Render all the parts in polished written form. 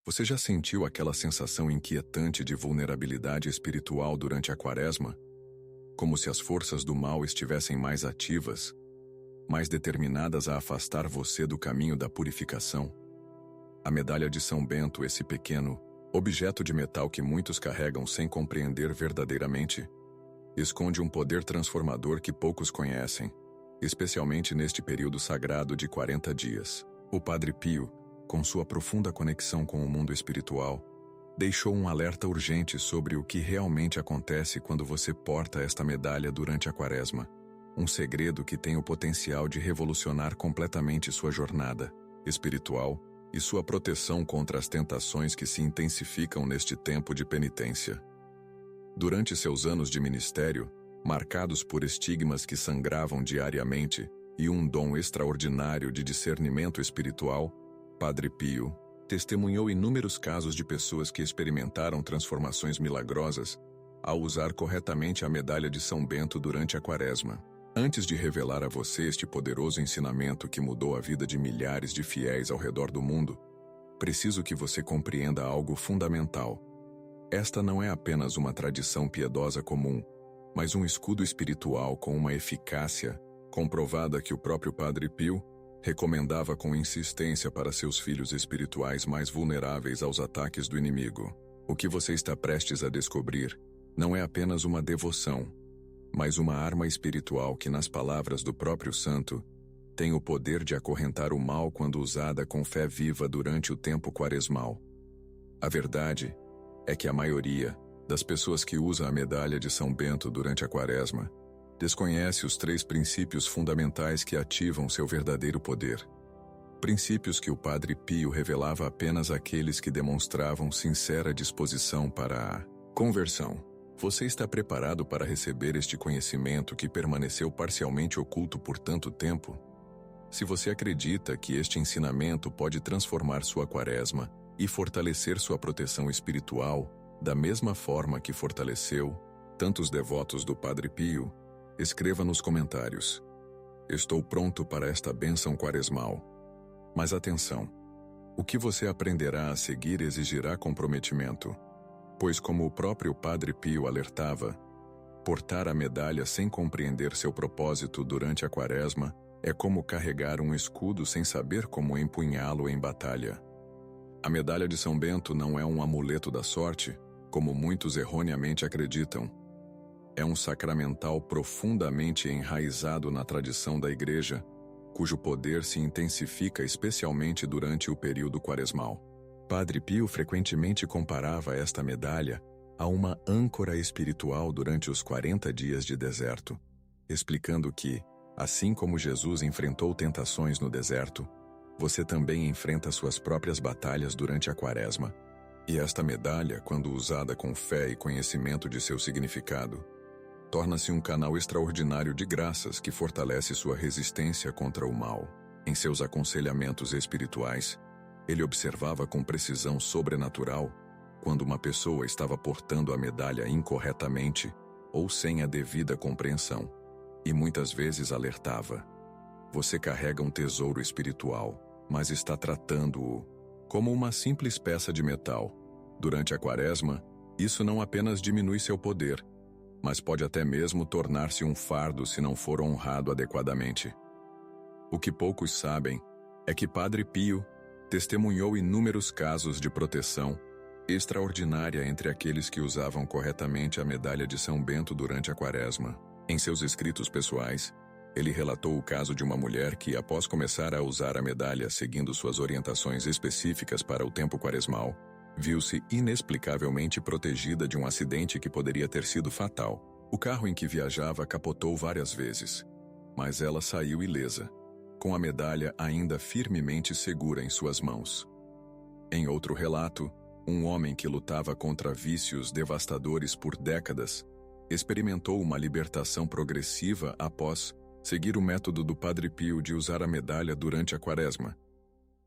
Você já sentiu aquela sensação inquietante de vulnerabilidade espiritual durante a Quaresma? Como se as forças do mal estivessem mais ativas, mais determinadas a afastar você do caminho da purificação? A medalha de São Bento, esse pequeno objeto de metal que muitos carregam sem compreender verdadeiramente, esconde um poder transformador que poucos conhecem, especialmente neste período sagrado de 40 dias. O Padre Pio, com sua profunda conexão com o mundo espiritual, deixou um alerta urgente sobre o que realmente acontece quando você porta esta medalha durante a Quaresma. Um segredo que tem o potencial de revolucionar completamente sua jornada espiritual e sua proteção contra as tentações que se intensificam neste tempo de penitência. Durante seus anos de ministério, marcados por estigmas que sangravam diariamente e um dom extraordinário de discernimento espiritual, Padre Pio testemunhou inúmeros casos de pessoas que experimentaram transformações milagrosas ao usar corretamente a medalha de São Bento durante a Quaresma. Antes de revelar a você este poderoso ensinamento que mudou a vida de milhares de fiéis ao redor do mundo, preciso que você compreenda algo fundamental. Esta não é apenas uma tradição piedosa comum, mas um escudo espiritual com uma eficácia comprovada que o próprio Padre Pio recomendava com insistência para seus filhos espirituais mais vulneráveis aos ataques do inimigo. O que você está prestes a descobrir não é apenas uma devoção, mas uma arma espiritual que, nas palavras do próprio santo, tem o poder de acorrentar o mal quando usada com fé viva durante o tempo quaresmal. A verdade é que a maioria das pessoas que usa a medalha de São Bento durante a Quaresma desconhece os 3 princípios fundamentais que ativam seu verdadeiro poder. Princípios que o Padre Pio revelava apenas àqueles que demonstravam sincera disposição para a conversão. Você está preparado para receber este conhecimento que permaneceu parcialmente oculto por tanto tempo? Se você acredita que este ensinamento pode transformar sua Quaresma e fortalecer sua proteção espiritual, da mesma forma que fortaleceu tantos devotos do Padre Pio, escreva nos comentários: estou pronto para esta bênção quaresmal. Mas atenção, o que você aprenderá a seguir exigirá comprometimento, pois, como o próprio Padre Pio alertava, portar a medalha sem compreender seu propósito durante a Quaresma é como carregar um escudo sem saber como empunhá-lo em batalha. A medalha de São Bento não é um amuleto da sorte, como muitos erroneamente acreditam. É um sacramental profundamente enraizado na tradição da Igreja, cujo poder se intensifica especialmente durante o período quaresmal. Padre Pio frequentemente comparava esta medalha a uma âncora espiritual durante os 40 dias de deserto, explicando que, assim como Jesus enfrentou tentações no deserto, você também enfrenta suas próprias batalhas durante a Quaresma. E esta medalha, quando usada com fé e conhecimento de seu significado, torna-se um canal extraordinário de graças que fortalece sua resistência contra o mal. Em seus aconselhamentos espirituais, ele observava com precisão sobrenatural quando uma pessoa estava portando a medalha incorretamente ou sem a devida compreensão, e muitas vezes alertava: você carrega um tesouro espiritual, mas está tratando-o como uma simples peça de metal. Durante a Quaresma, isso não apenas diminui seu poder, mas pode até mesmo tornar-se um fardo se não for honrado adequadamente. O que poucos sabem é que Padre Pio testemunhou inúmeros casos de proteção extraordinária entre aqueles que usavam corretamente a medalha de São Bento durante a Quaresma. Em seus escritos pessoais, ele relatou o caso de uma mulher que, após começar a usar a medalha seguindo suas orientações específicas para o tempo quaresmal, viu-se inexplicavelmente protegida de um acidente que poderia ter sido fatal. O carro em que viajava capotou várias vezes, mas ela saiu ilesa, com a medalha ainda firmemente segura em suas mãos. Em outro relato, um homem que lutava contra vícios devastadores por décadas experimentou uma libertação progressiva após seguir o método do Padre Pio de usar a medalha durante a Quaresma,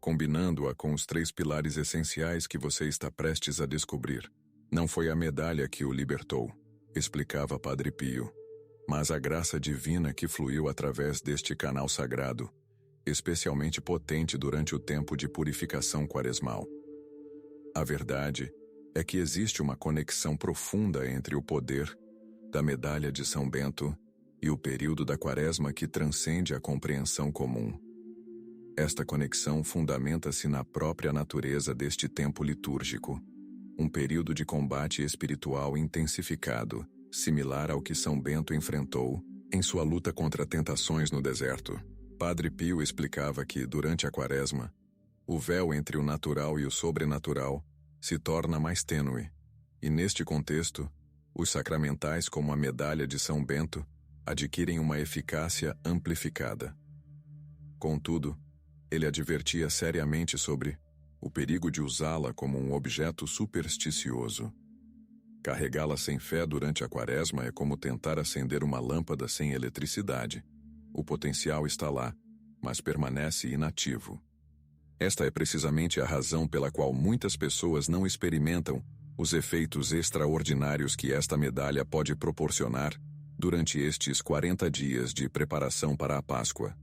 combinando-a com os 3 pilares essenciais que você está prestes a descobrir. Não foi a medalha que o libertou, explicava Padre Pio, mas a graça divina que fluiu através deste canal sagrado, especialmente potente durante o tempo de purificação quaresmal. A verdade é que existe uma conexão profunda entre o poder da medalha de São Bento e o período da Quaresma que transcende a compreensão comum. Esta conexão fundamenta-se na própria natureza deste tempo litúrgico, um período de combate espiritual intensificado, similar ao que São Bento enfrentou em sua luta contra tentações no deserto. Padre Pio explicava que, durante a Quaresma, o véu entre o natural e o sobrenatural se torna mais tênue, e neste contexto, os sacramentais como a medalha de São Bento adquirem uma eficácia amplificada. Contudo, ele advertia seriamente sobre o perigo de usá-la como um objeto supersticioso. Carregá-la sem fé durante a Quaresma é como tentar acender uma lâmpada sem eletricidade. O potencial está lá, mas permanece inativo. Esta é precisamente a razão pela qual muitas pessoas não experimentam os efeitos extraordinários que esta medalha pode proporcionar durante estes 40 dias de preparação para a Páscoa.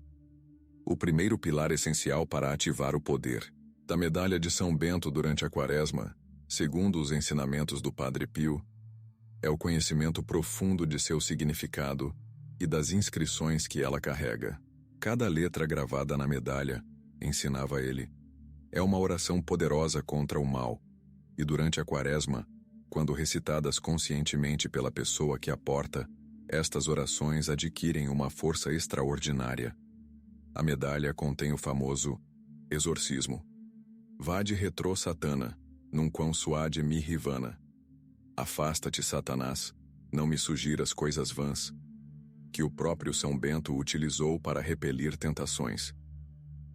O primeiro pilar essencial para ativar o poder da medalha de São Bento durante a Quaresma, segundo os ensinamentos do Padre Pio, é o conhecimento profundo de seu significado e das inscrições que ela carrega. Cada letra gravada na medalha, ensinava ele, é uma oração poderosa contra o mal, e durante a Quaresma, quando recitadas conscientemente pela pessoa que a porta, estas orações adquirem uma força extraordinária. A medalha contém o famoso exorcismo. Vade retro Satana, num quam suade mi rivana. Afasta-te, Satanás, não me sugiras coisas vãs, que o próprio São Bento utilizou para repelir tentações.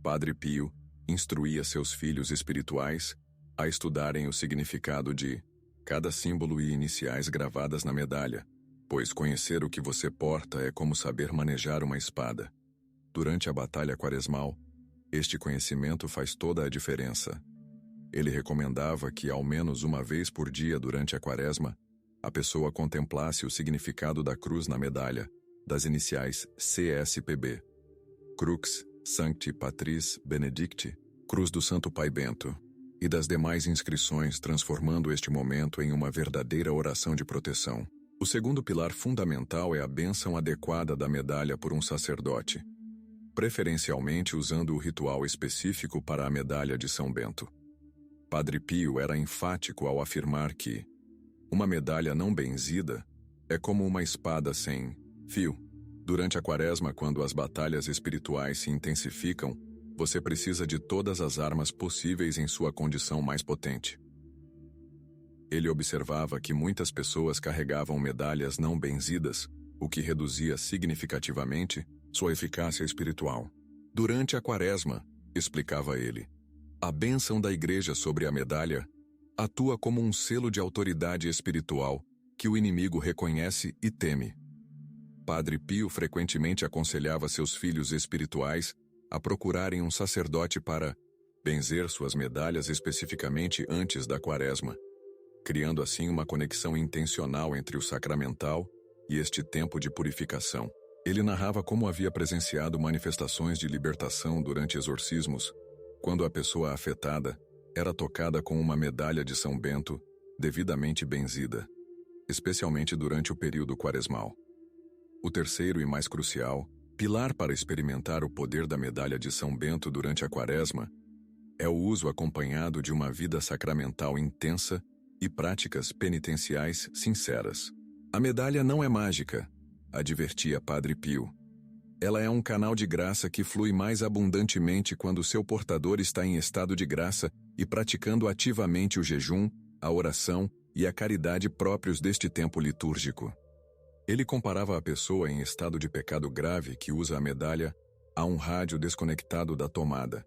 Padre Pio instruía seus filhos espirituais a estudarem o significado de cada símbolo e iniciais gravadas na medalha, pois conhecer o que você porta é como saber manejar uma espada. Durante a batalha quaresmal, este conhecimento faz toda a diferença. Ele recomendava que, ao menos uma vez por dia durante a Quaresma, a pessoa contemplasse o significado da cruz na medalha, das iniciais CSPB, Crux Sancti Patris Benedicti, Cruz do Santo Pai Bento, e das demais inscrições, transformando este momento em uma verdadeira oração de proteção. O segundo pilar fundamental é a bênção adequada da medalha por um sacerdote, preferencialmente usando o ritual específico para a medalha de São Bento. Padre Pio era enfático ao afirmar que uma medalha não benzida é como uma espada sem fio. Durante a Quaresma, quando as batalhas espirituais se intensificam, você precisa de todas as armas possíveis em sua condição mais potente. Ele observava que muitas pessoas carregavam medalhas não benzidas, o que reduzia significativamente sua eficácia espiritual. Durante a Quaresma, explicava ele, a bênção da Igreja sobre a medalha atua como um selo de autoridade espiritual que o inimigo reconhece e teme. Padre Pio frequentemente aconselhava seus filhos espirituais a procurarem um sacerdote para benzer suas medalhas especificamente antes da Quaresma, criando assim uma conexão intencional entre o sacramental e este tempo de purificação. Ele narrava como havia presenciado manifestações de libertação durante exorcismos, quando a pessoa afetada era tocada com uma medalha de São Bento devidamente benzida, especialmente durante o período quaresmal. O terceiro e mais crucial pilar para experimentar o poder da medalha de São Bento durante a Quaresma é o uso acompanhado de uma vida sacramental intensa e práticas penitenciais sinceras. A medalha não é mágica, advertia Padre Pio. Ela é um canal de graça que flui mais abundantemente quando seu portador está em estado de graça e praticando ativamente o jejum, a oração e a caridade próprios deste tempo litúrgico. Ele comparava a pessoa em estado de pecado grave que usa a medalha a um rádio desconectado da tomada.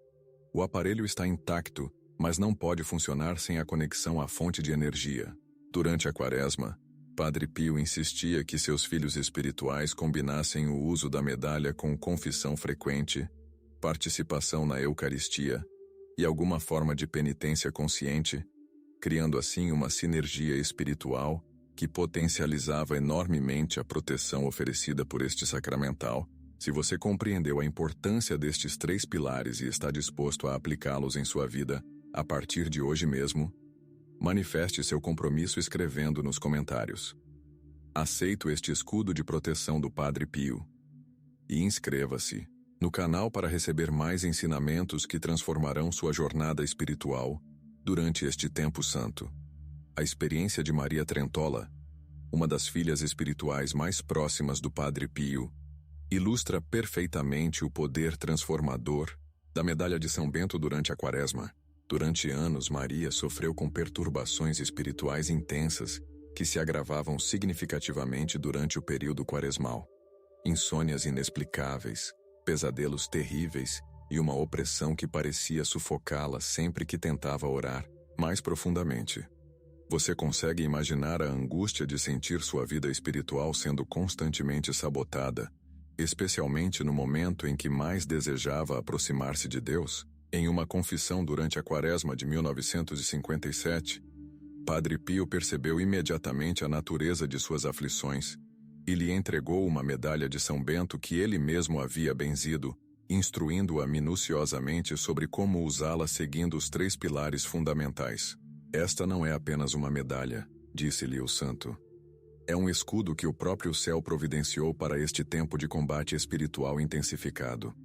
O aparelho está intacto, mas não pode funcionar sem a conexão à fonte de energia. Durante a Quaresma, Padre Pio insistia que seus filhos espirituais combinassem o uso da medalha com confissão frequente, participação na Eucaristia e alguma forma de penitência consciente, criando assim uma sinergia espiritual que potencializava enormemente a proteção oferecida por este sacramental. Se você compreendeu a importância destes três pilares e está disposto a aplicá-los em sua vida, a partir de hoje mesmo, Manifeste seu compromisso escrevendo nos comentários: aceito este escudo de proteção do Padre Pio. E inscreva-se no canal para receber mais ensinamentos que transformarão sua jornada espiritual durante este tempo santo. A experiência de Maria Trentola, uma das filhas espirituais mais próximas do Padre Pio, ilustra perfeitamente o poder transformador da medalha de São Bento durante a Quaresma. Durante anos, Maria sofreu com perturbações espirituais intensas que se agravavam significativamente durante o período quaresmal. Insônias inexplicáveis, pesadelos terríveis e uma opressão que parecia sufocá-la sempre que tentava orar mais profundamente. Você consegue imaginar a angústia de sentir sua vida espiritual sendo constantemente sabotada, especialmente no momento em que mais desejava aproximar-se de Deus? Em uma confissão durante a Quaresma de 1957, Padre Pio percebeu imediatamente a natureza de suas aflições e lhe entregou uma medalha de São Bento que ele mesmo havia benzido, instruindo-a minuciosamente sobre como usá-la seguindo os 3 pilares fundamentais. Esta não é apenas uma medalha, disse-lhe o santo. É um escudo que o próprio céu providenciou para este tempo de combate espiritual intensificado.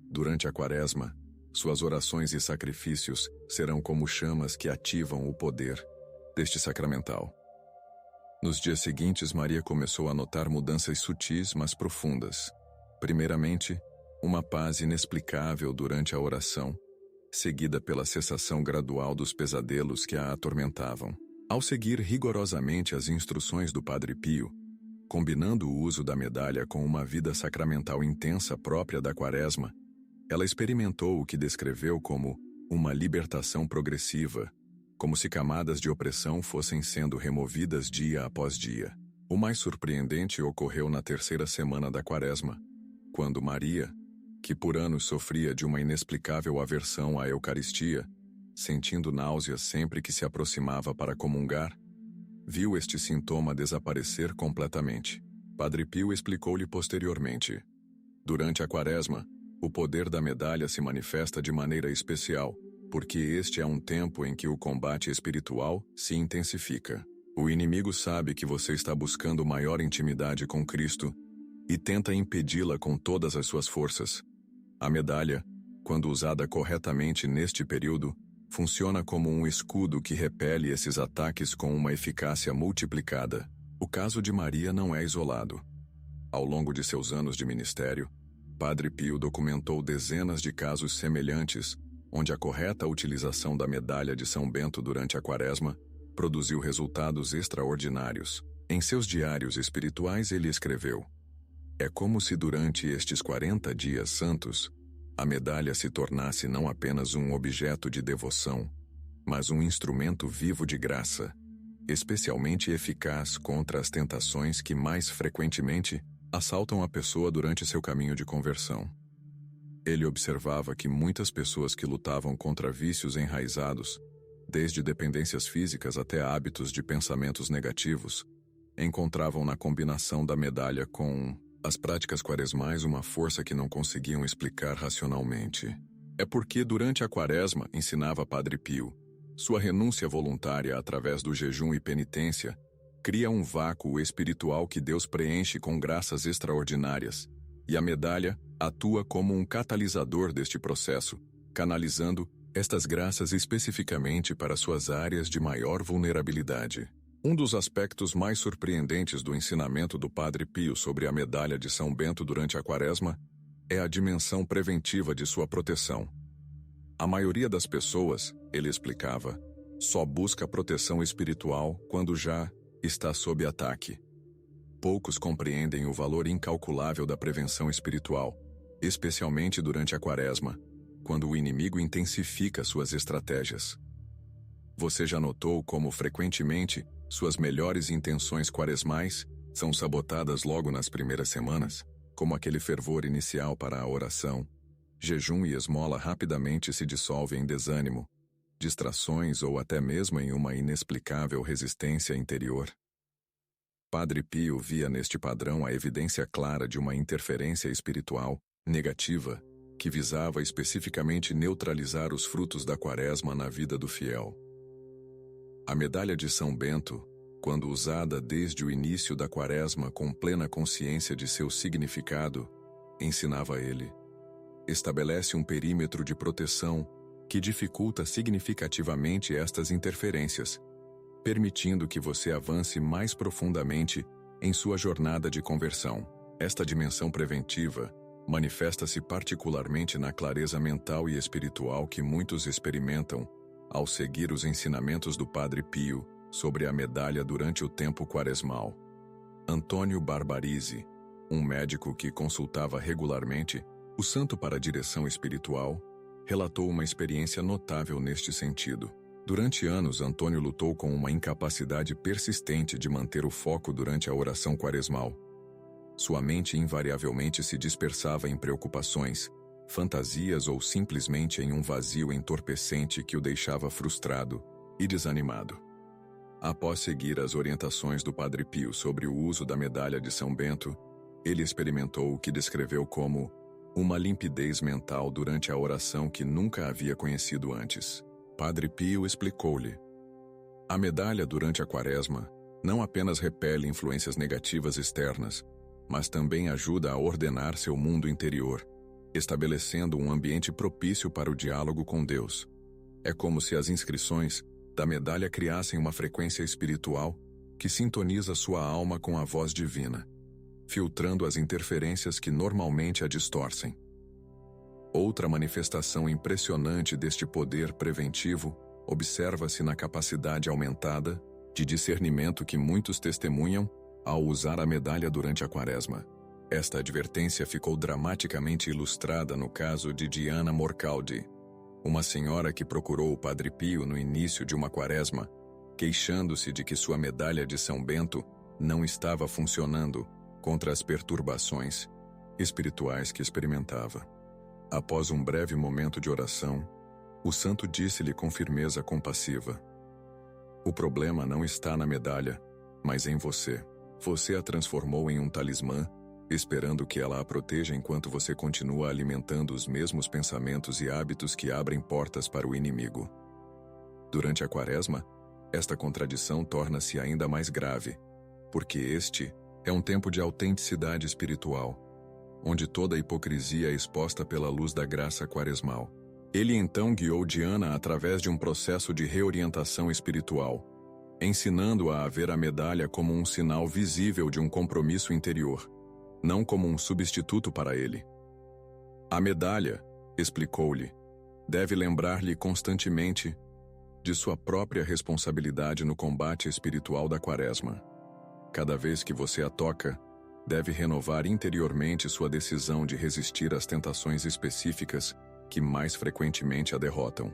Durante a Quaresma, suas orações e sacrifícios serão como chamas que ativam o poder deste sacramental. Nos dias seguintes, Maria começou a notar mudanças sutis, mas profundas. Primeiramente, uma paz inexplicável durante a oração, seguida pela cessação gradual dos pesadelos que a atormentavam. Ao seguir rigorosamente as instruções do Padre Pio, combinando o uso da medalha com uma vida sacramental intensa própria da Quaresma, ela experimentou o que descreveu como uma libertação progressiva, como se camadas de opressão fossem sendo removidas dia após dia. O mais surpreendente ocorreu na 3ª semana da Quaresma, quando Maria, que por anos sofria de uma inexplicável aversão à Eucaristia, sentindo náuseas sempre que se aproximava para comungar, viu este sintoma desaparecer completamente. Padre Pio explicou-lhe posteriormente: durante a Quaresma, o poder da medalha se manifesta de maneira especial, porque este é um tempo em que o combate espiritual se intensifica. O inimigo sabe que você está buscando maior intimidade com Cristo e tenta impedi-la com todas as suas forças. A medalha, quando usada corretamente neste período, funciona como um escudo que repele esses ataques com uma eficácia multiplicada. O caso de Maria não é isolado. Ao longo de seus anos de ministério, Padre Pio documentou dezenas de casos semelhantes, onde a correta utilização da medalha de São Bento durante a Quaresma produziu resultados extraordinários. Em seus diários espirituais ele escreveu: é como se durante estes 40 dias santos, a medalha se tornasse não apenas um objeto de devoção, mas um instrumento vivo de graça, especialmente eficaz contra as tentações que mais frequentemente assaltam a pessoa durante seu caminho de conversão. Ele observava que muitas pessoas que lutavam contra vícios enraizados, desde dependências físicas até hábitos de pensamentos negativos, encontravam na combinação da medalha com as práticas quaresmais uma força que não conseguiam explicar racionalmente. É porque durante a Quaresma, ensinava Padre Pio, sua renúncia voluntária através do jejum e penitência cria um vácuo espiritual que Deus preenche com graças extraordinárias, e a medalha atua como um catalisador deste processo, canalizando estas graças especificamente para suas áreas de maior vulnerabilidade. Um dos aspectos mais surpreendentes do ensinamento do Padre Pio sobre a medalha de São Bento durante a Quaresma é a dimensão preventiva de sua proteção. A maioria das pessoas, ele explicava, só busca proteção espiritual quando já está sob ataque. Poucos compreendem o valor incalculável da prevenção espiritual, especialmente durante a Quaresma, quando o inimigo intensifica suas estratégias. Você já notou como frequentemente suas melhores intenções quaresmais são sabotadas logo nas primeiras semanas, como aquele fervor inicial para a oração? Jejum e esmola rapidamente se dissolvem em desânimo, distrações ou até mesmo em uma inexplicável resistência interior. Padre Pio via neste padrão a evidência clara de uma interferência espiritual negativa que visava especificamente neutralizar os frutos da Quaresma na vida do fiel. A medalha de São Bento, quando usada desde o início da Quaresma com plena consciência de seu significado, ensinava ele: estabelece um perímetro de proteção que dificulta significativamente estas interferências, permitindo que você avance mais profundamente em sua jornada de conversão. Esta dimensão preventiva manifesta-se particularmente na clareza mental e espiritual que muitos experimentam ao seguir os ensinamentos do Padre Pio sobre a medalha durante o tempo quaresmal. Antônio Barbarizzi, um médico que consultava regularmente o santo para a direção espiritual, relatou uma experiência notável neste sentido. Durante anos, Antônio lutou com uma incapacidade persistente de manter o foco durante a oração quaresmal. Sua mente invariavelmente se dispersava em preocupações, fantasias ou simplesmente em um vazio entorpecente que o deixava frustrado e desanimado. Após seguir as orientações do Padre Pio sobre o uso da medalha de São Bento, ele experimentou o que descreveu como uma limpidez mental durante a oração que nunca havia conhecido antes. Padre Pio explicou-lhe: a medalha durante a Quaresma não apenas repele influências negativas externas, mas também ajuda a ordenar seu mundo interior, estabelecendo um ambiente propício para o diálogo com Deus. É como se as inscrições da medalha criassem uma frequência espiritual que sintoniza sua alma com a voz divina, filtrando as interferências que normalmente a distorcem. Outra manifestação impressionante deste poder preventivo observa-se na capacidade aumentada de discernimento que muitos testemunham ao usar a medalha durante a Quaresma. Esta advertência ficou dramaticamente ilustrada no caso de Diana Morcaldi, uma senhora que procurou o Padre Pio no início de uma Quaresma, queixando-se de que sua medalha de São Bento não estava funcionando contra as perturbações espirituais que experimentava. Após um breve momento de oração, o santo disse-lhe com firmeza compassiva: o problema não está na medalha, mas em você. Você a transformou em um talismã, esperando que ela a proteja enquanto você continua alimentando os mesmos pensamentos e hábitos que abrem portas para o inimigo. Durante a Quaresma, esta contradição torna-se ainda mais grave, porque este é um tempo de autenticidade espiritual, onde toda a hipocrisia é exposta pela luz da graça quaresmal. Ele então guiou Diana através de um processo de reorientação espiritual, ensinando-a a ver a medalha como um sinal visível de um compromisso interior, não como um substituto para ele. A medalha, explicou-lhe, deve lembrar-lhe constantemente de sua própria responsabilidade no combate espiritual da Quaresma. Cada vez que você a toca, deve renovar interiormente sua decisão de resistir às tentações específicas que mais frequentemente a derrotam.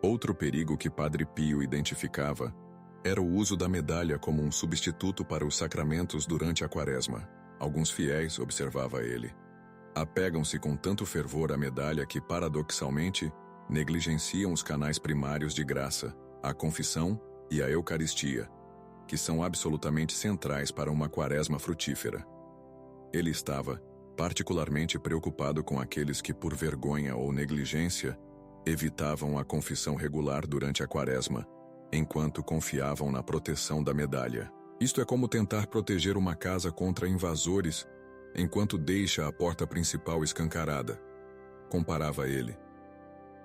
Outro perigo que Padre Pio identificava era o uso da medalha como um substituto para os sacramentos durante a Quaresma. Alguns fiéis, observava ele, apegam-se com tanto fervor à medalha que, paradoxalmente, negligenciam os canais primários de graça, a confissão e a Eucaristia, que são absolutamente centrais para uma Quaresma frutífera. Ele estava particularmente preocupado com aqueles que, por vergonha ou negligência, evitavam a confissão regular durante a Quaresma, enquanto confiavam na proteção da medalha. Isto é como tentar proteger uma casa contra invasores, enquanto deixa a porta principal escancarada, comparava ele.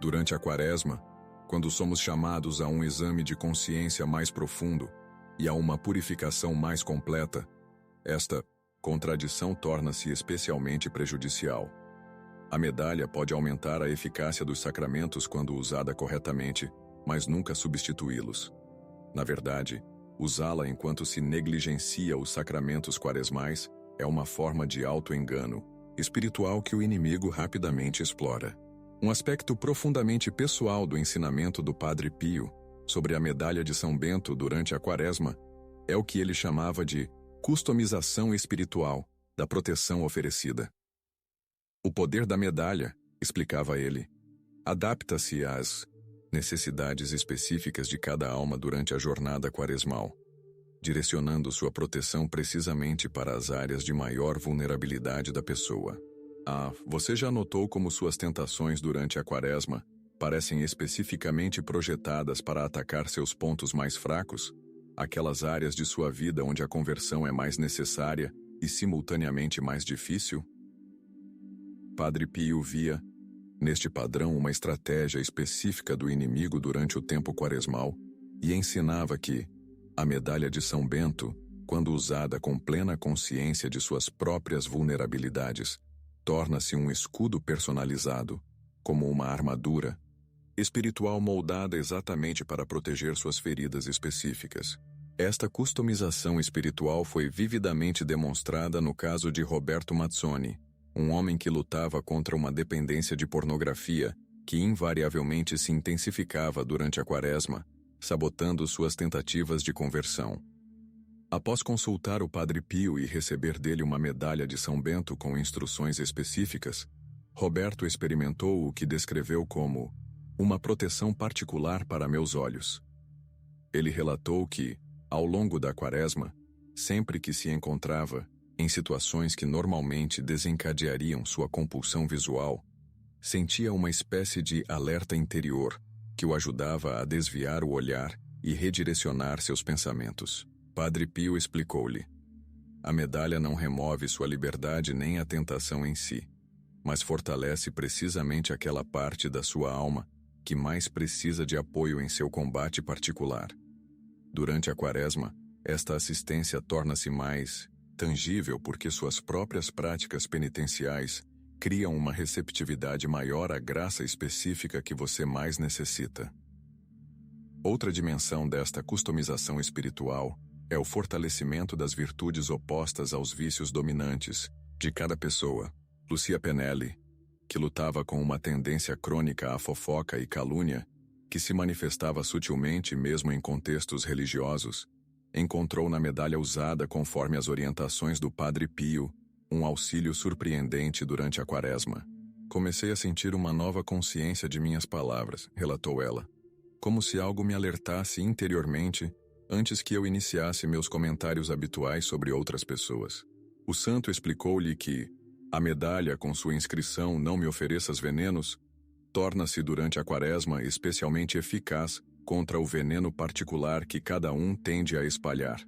Durante a Quaresma, quando somos chamados a um exame de consciência mais profundo e a uma purificação mais completa, esta contradição torna-se especialmente prejudicial. A medalha pode aumentar a eficácia dos sacramentos quando usada corretamente, mas nunca substituí-los. Na verdade, usá-la enquanto se negligencia os sacramentos quaresmais é uma forma de auto-engano espiritual que o inimigo rapidamente explora. Um aspecto profundamente pessoal do ensinamento do Padre Pio sobre a medalha de São Bento durante a Quaresma é o que ele chamava de customização espiritual da proteção oferecida. O poder da medalha, explicava ele, adapta-se às necessidades específicas de cada alma durante a jornada quaresmal, direcionando sua proteção precisamente para as áreas de maior vulnerabilidade da pessoa. Você já notou como suas tentações durante a Quaresma parecem especificamente projetadas para atacar seus pontos mais fracos, aquelas áreas de sua vida onde a conversão é mais necessária e simultaneamente mais difícil? Padre Pio via, neste padrão, uma estratégia específica do inimigo durante o tempo quaresmal e ensinava que a medalha de São Bento, quando usada com plena consciência de suas próprias vulnerabilidades, torna-se um escudo personalizado, como uma armadura espiritual moldada exatamente para proteger suas feridas específicas. Esta customização espiritual foi vividamente demonstrada no caso de Roberto Mazzoni, um homem que lutava contra uma dependência de pornografia que invariavelmente se intensificava durante a Quaresma, sabotando suas tentativas de conversão. Após consultar o Padre Pio e receber dele uma medalha de São Bento com instruções específicas, Roberto experimentou o que descreveu como uma proteção particular para meus olhos. Ele relatou que, ao longo da Quaresma, sempre que se encontrava em situações que normalmente desencadeariam sua compulsão visual, sentia uma espécie de alerta interior que o ajudava a desviar o olhar e redirecionar seus pensamentos. Padre Pio explicou-lhe: a medalha não remove sua liberdade nem a tentação em si, mas fortalece precisamente aquela parte da sua alma que mais precisa de apoio em seu combate particular. Durante a Quaresma, esta assistência torna-se mais tangível porque suas próprias práticas penitenciais criam uma receptividade maior à graça específica que você mais necessita. Outra dimensão desta customização espiritual é o fortalecimento das virtudes opostas aos vícios dominantes de cada pessoa. Lucia Penelli, que lutava com uma tendência crônica à fofoca e calúnia, que se manifestava sutilmente mesmo em contextos religiosos, encontrou na medalha usada conforme as orientações do Padre Pio um auxílio surpreendente durante a Quaresma. Comecei a sentir uma nova consciência de minhas palavras, relatou ela, como se algo me alertasse interiormente antes que eu iniciasse meus comentários habituais sobre outras pessoas. O santo explicou-lhe que a medalha com sua inscrição "Não me ofereças venenos" torna-se durante a Quaresma especialmente eficaz contra o veneno particular que cada um tende a espalhar.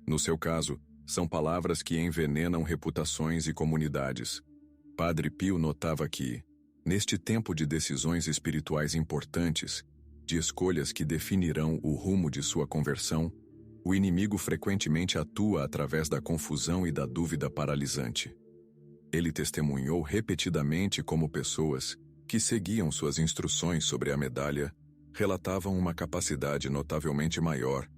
No seu caso, são palavras que envenenam reputações e comunidades. Padre Pio notava que, neste tempo de decisões espirituais importantes, de escolhas que definirão o rumo de sua conversão, o inimigo frequentemente atua através da confusão e da dúvida paralisante. Ele testemunhou repetidamente como pessoas que seguiam suas instruções sobre a medalha relatavam uma capacidade notavelmente maior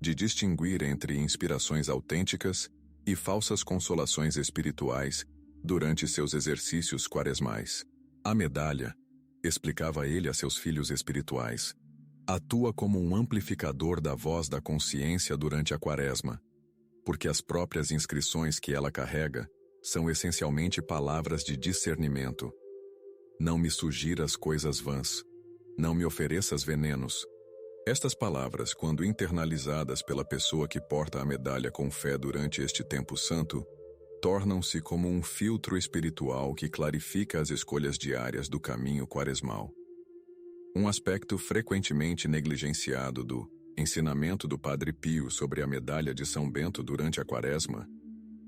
de distinguir entre inspirações autênticas e falsas consolações espirituais durante seus exercícios quaresmais. A medalha, explicava ele a seus filhos espirituais, atua como um amplificador da voz da consciência durante a Quaresma, porque as próprias inscrições que ela carrega são essencialmente palavras de discernimento. Não me sugiras coisas vãs. Não me ofereças venenos. Estas palavras, quando internalizadas pela pessoa que porta a medalha com fé durante este tempo santo, tornam-se como um filtro espiritual que clarifica as escolhas diárias do caminho quaresmal. Um aspecto frequentemente negligenciado do ensinamento do Padre Pio sobre a medalha de São Bento durante a Quaresma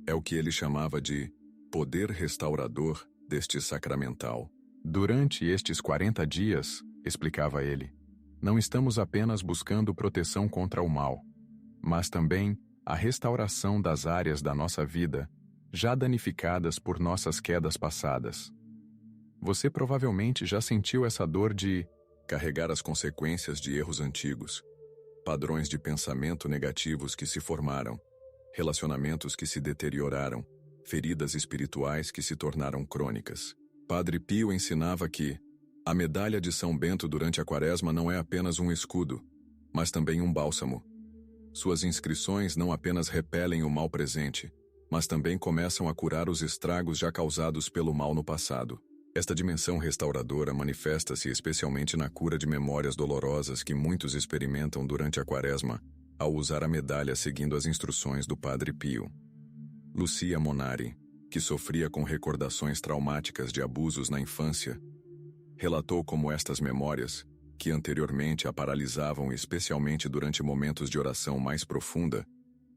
é o que ele chamava de poder restaurador deste sacramental. Durante estes 40 dias, explicava ele, não estamos apenas buscando proteção contra o mal, mas também a restauração das áreas da nossa vida já danificadas por nossas quedas passadas. Você provavelmente já sentiu essa dor de carregar as consequências de erros antigos, padrões de pensamento negativos que se formaram, relacionamentos que se deterioraram, feridas espirituais que se tornaram crônicas. Padre Pio ensinava que a medalha de São Bento durante a Quaresma não é apenas um escudo, mas também um bálsamo. Suas inscrições não apenas repelem o mal presente, mas também começam a curar os estragos já causados pelo mal no passado. Esta dimensão restauradora manifesta-se especialmente na cura de memórias dolorosas que muitos experimentam durante a Quaresma, ao usar a medalha seguindo as instruções do Padre Pio. Lucia Monari, que sofria com recordações traumáticas de abusos na infância, Relatou como estas memórias, que anteriormente a paralisavam especialmente durante momentos de oração mais profunda,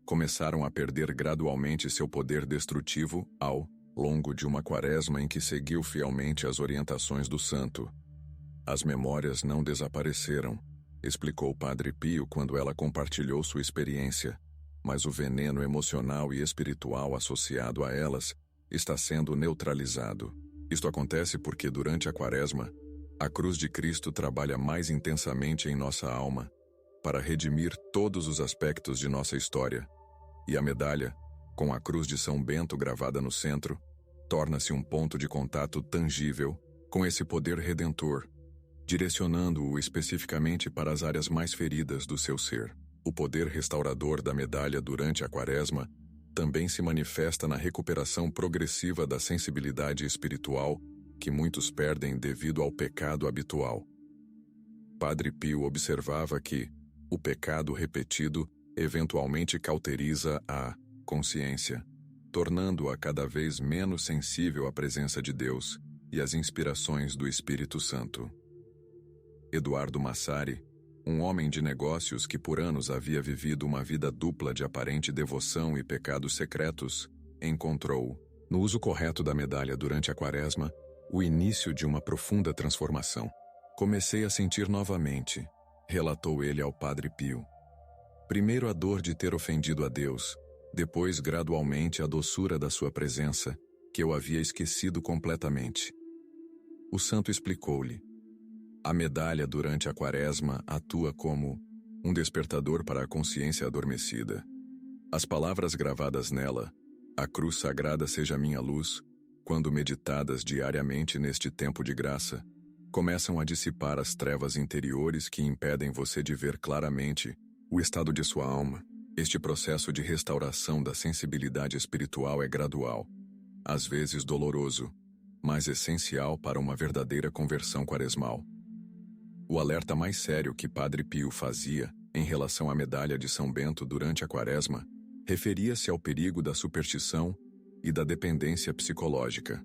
começaram a perder gradualmente seu poder destrutivo ao longo de uma quaresma em que seguiu fielmente as orientações do santo. As memórias não desapareceram, explicou o Padre Pio quando ela compartilhou sua experiência, mas o veneno emocional e espiritual associado a elas está sendo neutralizado. Isto acontece porque durante a quaresma, a cruz de Cristo trabalha mais intensamente em nossa alma, para redimir todos os aspectos de nossa história, e a medalha, com a cruz de São Bento gravada no centro, torna-se um ponto de contato tangível com esse poder redentor, direcionando-o especificamente para as áreas mais feridas do seu ser. O poder restaurador da medalha durante a quaresma também se manifesta na recuperação progressiva da sensibilidade espiritual que muitos perdem devido ao pecado habitual. Padre Pio observava que o pecado repetido eventualmente cauteriza a consciência, tornando-a cada vez menos sensível à presença de Deus e às inspirações do Espírito Santo. Eduardo Massari, um homem de negócios que por anos havia vivido uma vida dupla de aparente devoção e pecados secretos, encontrou, no uso correto da medalha durante a quaresma, o início de uma profunda transformação. Comecei a sentir novamente, relatou ele ao Padre Pio. Primeiro a dor de ter ofendido a Deus, depois gradualmente a doçura da sua presença, que eu havia esquecido completamente. O santo explicou-lhe. A medalha durante a quaresma atua como um despertador para a consciência adormecida. As palavras gravadas nela, a cruz sagrada seja minha luz, quando meditadas diariamente neste tempo de graça, começam a dissipar as trevas interiores que impedem você de ver claramente o estado de sua alma. Este processo de restauração da sensibilidade espiritual é gradual, às vezes doloroso, mas essencial para uma verdadeira conversão quaresmal. O alerta mais sério que Padre Pio fazia em relação à medalha de São Bento durante a quaresma referia-se ao perigo da superstição e da dependência psicológica.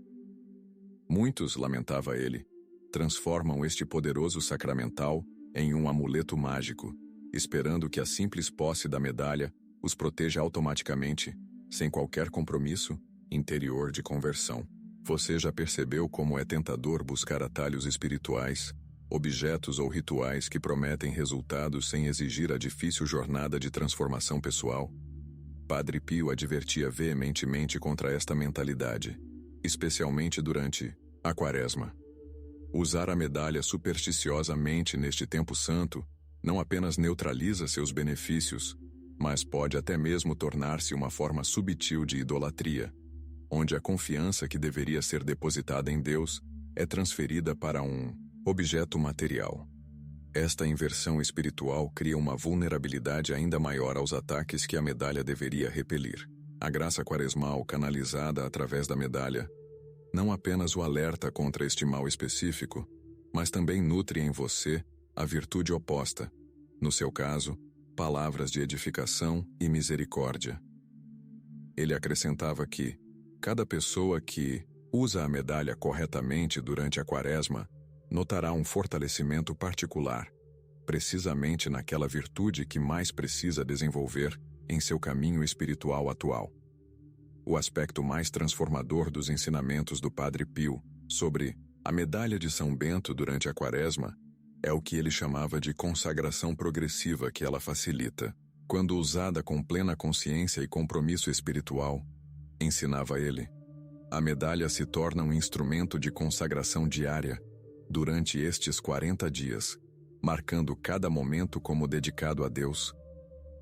Muitos, lamentava ele, transformam este poderoso sacramental em um amuleto mágico, esperando que a simples posse da medalha os proteja automaticamente, sem qualquer compromisso interior de conversão. Você já percebeu como é tentador buscar atalhos espirituais, objetos ou rituais que prometem resultados sem exigir a difícil jornada de transformação pessoal? Padre Pio advertia veementemente contra esta mentalidade, especialmente durante a quaresma. Usar a medalha supersticiosamente neste tempo santo não apenas neutraliza seus benefícios, mas pode até mesmo tornar-se uma forma subtil de idolatria, onde a confiança que deveria ser depositada em Deus é transferida para um objeto material. Esta inversão espiritual cria uma vulnerabilidade ainda maior aos ataques que a medalha deveria repelir. A graça quaresmal canalizada através da medalha não apenas o alerta contra este mal específico, mas também nutre em você a virtude oposta, no seu caso, palavras de edificação e misericórdia. Ele acrescentava que cada pessoa que usa a medalha corretamente durante a quaresma notará um fortalecimento particular, precisamente naquela virtude que mais precisa desenvolver em seu caminho espiritual atual. O aspecto mais transformador dos ensinamentos do Padre Pio sobre a medalha de São Bento durante a quaresma é o que ele chamava de consagração progressiva que ela facilita. Quando usada com plena consciência e compromisso espiritual, ensinava ele, a medalha se torna um instrumento de consagração diária durante estes 40 dias, marcando cada momento como dedicado a Deus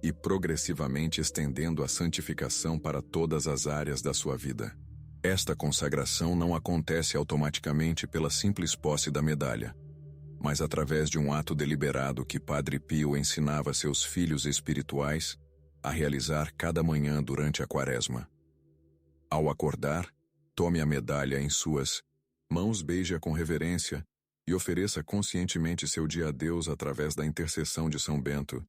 e progressivamente estendendo a santificação para todas as áreas da sua vida. Esta consagração não acontece automaticamente pela simples posse da medalha, mas através de um ato deliberado que Padre Pio ensinava seus filhos espirituais a realizar cada manhã durante a quaresma. Ao acordar, tome a medalha em suas mãos, beije-a com reverência e ofereça conscientemente seu dia a Deus através da intercessão de São Bento,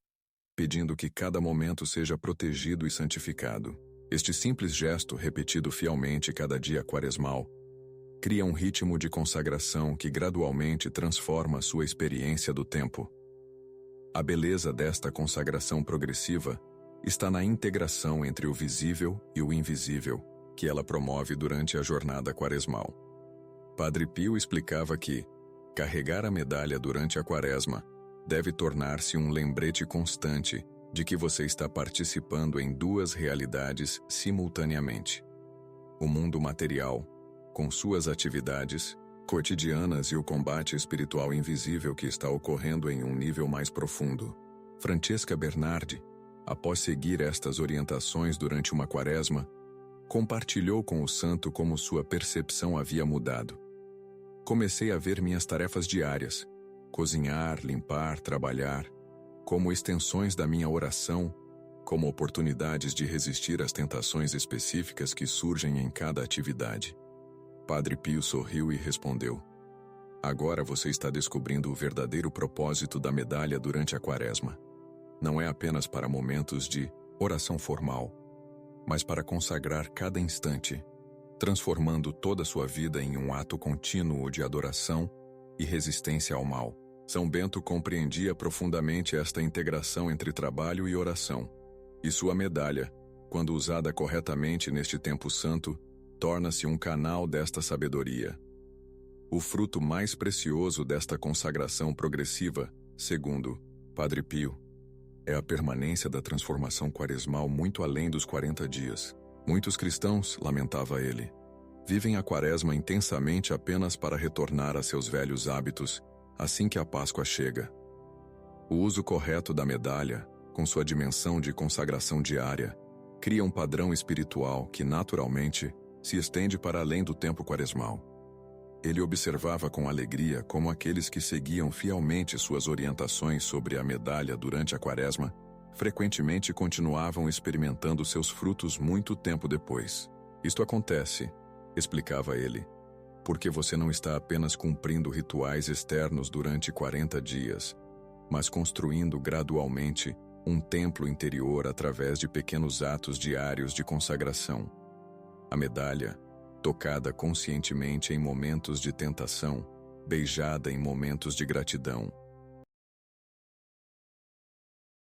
pedindo que cada momento seja protegido e santificado. Este simples gesto, repetido fielmente cada dia quaresmal, Cria um ritmo de consagração que gradualmente transforma sua experiência do tempo. A beleza desta consagração progressiva está na integração entre o visível e o invisível, que ela promove durante a jornada quaresmal. Padre Pio explicava que carregar a medalha durante a quaresma deve tornar-se um lembrete constante de que você está participando em duas realidades simultaneamente. O mundo material, com suas atividades cotidianas, e o combate espiritual invisível que está ocorrendo em um nível mais profundo. Francesca Bernardi, após seguir estas orientações durante uma quaresma, compartilhou com o santo como sua percepção havia mudado. Comecei a ver minhas tarefas diárias, cozinhar, limpar, trabalhar, como extensões da minha oração, como oportunidades de resistir às tentações específicas que surgem em cada atividade. Padre Pio sorriu e respondeu: agora você está descobrindo o verdadeiro propósito da medalha durante a quaresma. Não é apenas para momentos de oração formal, mas para consagrar cada instante, transformando toda a sua vida em um ato contínuo de adoração e resistência ao mal. São Bento compreendia profundamente esta integração entre trabalho e oração, e sua medalha, quando usada corretamente neste tempo santo, torna-se um canal desta sabedoria. O fruto mais precioso desta consagração progressiva, segundo Padre Pio, é a permanência da transformação quaresmal muito além dos 40 dias. Muitos cristãos, lamentava ele, vivem a quaresma intensamente apenas para retornar a seus velhos hábitos assim que a Páscoa chega. O uso correto da medalha, com sua dimensão de consagração diária, cria um padrão espiritual que, naturalmente, se estende para além do tempo quaresmal. Ele observava com alegria como aqueles que seguiam fielmente suas orientações sobre a medalha durante a quaresma frequentemente continuavam experimentando seus frutos muito tempo depois. Isto acontece, explicava ele, porque você não está apenas cumprindo rituais externos durante 40 dias, mas construindo gradualmente um templo interior através de pequenos atos diários de consagração. A medalha, tocada conscientemente em momentos de tentação, beijada em momentos de gratidão,